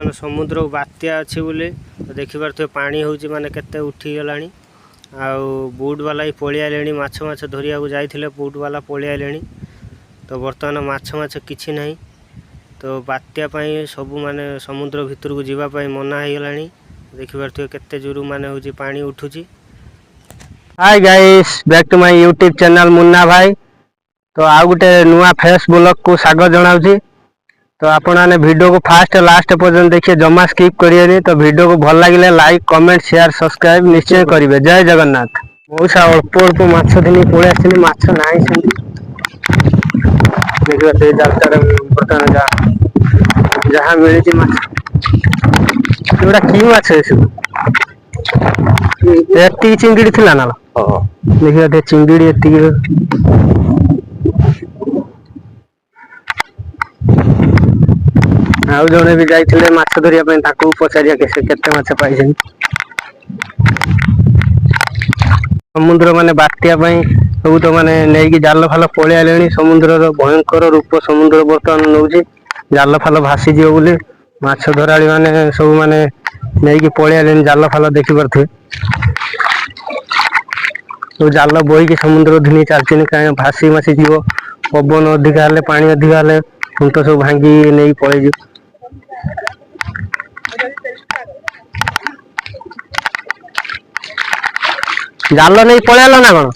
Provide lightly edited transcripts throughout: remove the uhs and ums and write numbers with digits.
समुद्र बात्या अच्छी बोली देखी पारे पानी हूँ माने केते उठीगला बुट वाला ही पलि आले माछ माछ धरिया जाइए बुट वाला पलि आले तो बर्तमान माछ माछ किछि नहीं तो बात्या सब माने समुद्र भितर को जीवाई मना हो गला देखी पारे केते जोर माने हूँ पानी उठुची। Hi guys back to my YouTube channel Munna Bhai. तो आ गोटे नुआ फेस ब्लॉग को स्वागत जनाऊँ। तो आपण मैंने वीडियो को फास्ट लास्ट पर्यंत देखिए, जमा स्किप करिए। तो वीडियो को भल लगे लाइक कमेंट शेयर सब्सक्राइब निश्चय करेंगे। जय जगन्नाथ। बहुत अल्प अल्प माछ दिन पलि आस माछ ना देखिए से जालटा बर्तमान जहाँ मिली गोटा कि माछ एति चिंगड़ी थी ना देखिए चिंगड़ी एति आउ जड़े भी जाइए माछ धरिया पचारिया केते माछ पाई समुद्र माने बात्या सब तो माने नहीं जाल फाल पलि आले समुद्र भयंकर रूप समुद्र बर्तमान नौ जाल फाल भासीज बोली माछ धराड़ी माने सब माने नहीं पलि आले जाल फाल देखी पारे तो जाल बोईकी समुद्र धिनी चलती कहीं भासी मासी जीव पवन अधिका हेल्ले पानी अधिका हेल्ले खुंट सब भांगी नहीं पलि जाल नहीं पलैल ना कौन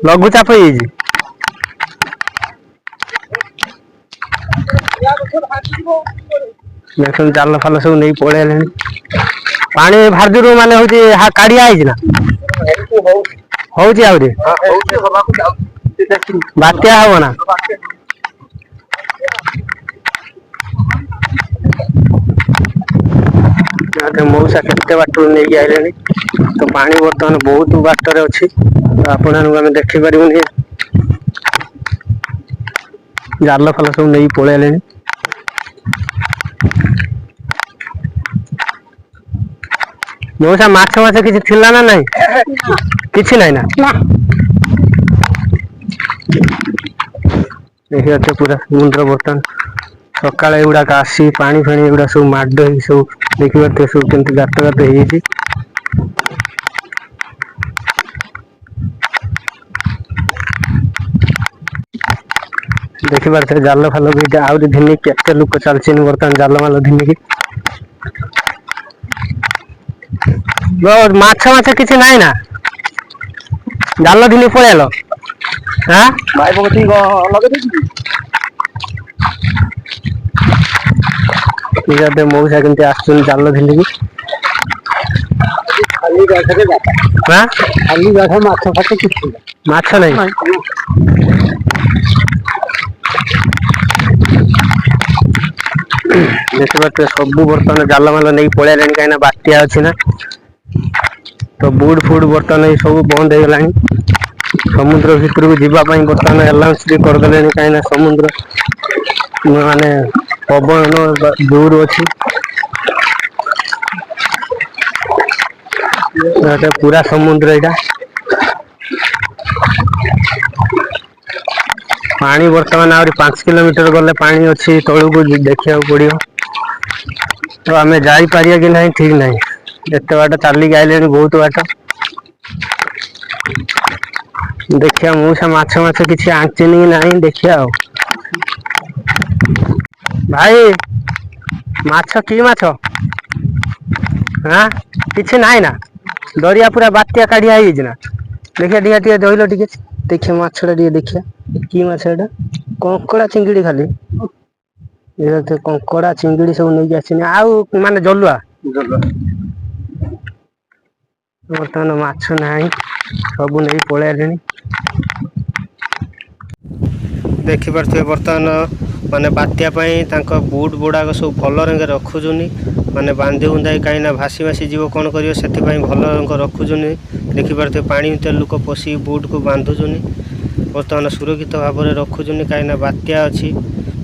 लघुचाप देख जाल फाल सब नहीं पलैले पानी भारजू माने हूँ काढ़िया है हूँ बात्या हम ना मऊसा केते बाट नहीं आइले तो पानी बर्तमान बहुत बाटर अच्छी तो आपण देखिपर जाल फाल सब नहीं पलैले मऊसा माछ माछ किसी थिला ना नहीं किसी नहीं ना देखिए पूरा समुद्र बर्तमान सकाल एगुड़ाक आसी पानी फाणी एगुड़ा सब माड सब देखिए सब केमती गात गात हो देखी पारे जाल फाल भी आहरी धिनी केते लोक चलती बर्तमान जाल माल धिनी माछ माछ किसी ना ना जाल धिनी पलैल हाँ मऊसा केमती आसुन जाल धिनी माछ नहीं देखी पारे सब बर्तमान जाल माल नहीं पलैले कहीं बात्या अच्छी ना तो बुट फुट बर्तमान सब बंद हो गला समुद्र भितर को जीवाई बर्तमान अलाउंस भी करदे कहीं समुद्र माने पवन जोर अच्छी पूरा समुद्र यहाँ पानी बर्तमान आहरी 5 किलोमीटर गले पानी अच्छी तलू को देखा पड़ो तो आम जापर कि ना ठीक ना एत बाट चलिक आइले बहुत बाट देखिया मऊसा माछ माछ किसी आंचन कि ना देखिया भाई माछ कि माछ हाँ किसी ना ना दरिया पूरा बात्या काढ़िया ना देखिए टी टे दहिल टे देखिए मछड़ा टे देखिए कि माछ एटा कंकड़ा चिंगड़ी खाली कंकड़ा चिंगड़ी सब नहीं आसी आउ माने जलुआ बर्तमान माछ ना सब नहीं पलैले देखी पारे बर्तमान माने बात्या बुट गुड़ाक सब भल रंग रखुनी माने बांधि बुंधाई कहीं भासी भासी जीव कौन कर भल रंग रखुनी देखी पारे पानी भर लोक पशि बुट को बांधुनी बर्तमान सुरक्षित भाव में रखुनी कहीं बात्या अच्छी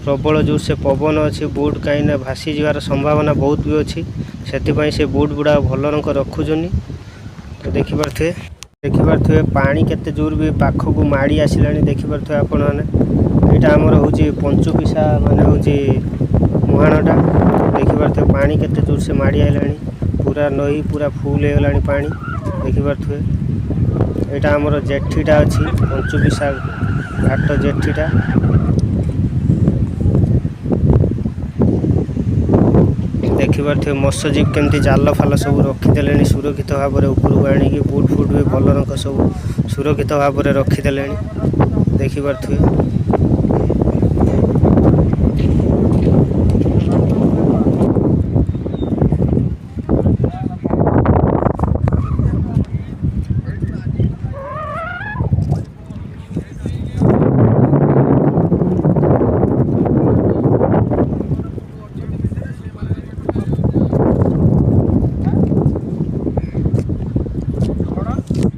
प्रबल जोर से पवन अच्छी बुट कहीं भासी जीवार संभावना बहुत भी अच्छी से बुट गुड़ा भल रंग रखुनी तो देखी पारे पानी केते जोर भी पाख को माड़ी आसला देखी पारे आपण मैंने ଏଇଟା ଆମର ହେଉଛି ପଞ୍ଚୁପିସା ମାନେ ହେଉଛି ମୁହାଣଟା ଦେଖିପାରୁଥିବେ ପାଣି କେତେ ଜୋରସେ ମାଡ଼ି ଆଇଲାଣି ପୁରା ନଈ ପୁରା ଫୁଲ୍ ହେଇଗଲାଣି ପାଣି ଦେଖିପାରୁଥିବେ। ଏଇଟା ଆମର ଜେଠିଟା ଅଛି ପଞ୍ଚୁପିସା ଘାଟ ଜେଠିଟା। ଦେଖିପାରୁଥିବେ ମତ୍ସ୍ୟଜୀବୀ କେମିତି ଜାଲ ଫାଲ ସବୁ ରଖିଦେଲେଣି ସୁରକ୍ଷିତ ଭାବରେ ଉପରକୁ ଆଣିକି ବୁଟ୍ ଫୁଟ୍ ବି ଭଲ ରଙ୍କ ସବୁ ସୁରକ୍ଷିତ ଭାବରେ ରଖିଦେଲେଣି ଦେଖିପାରୁଥିବେ।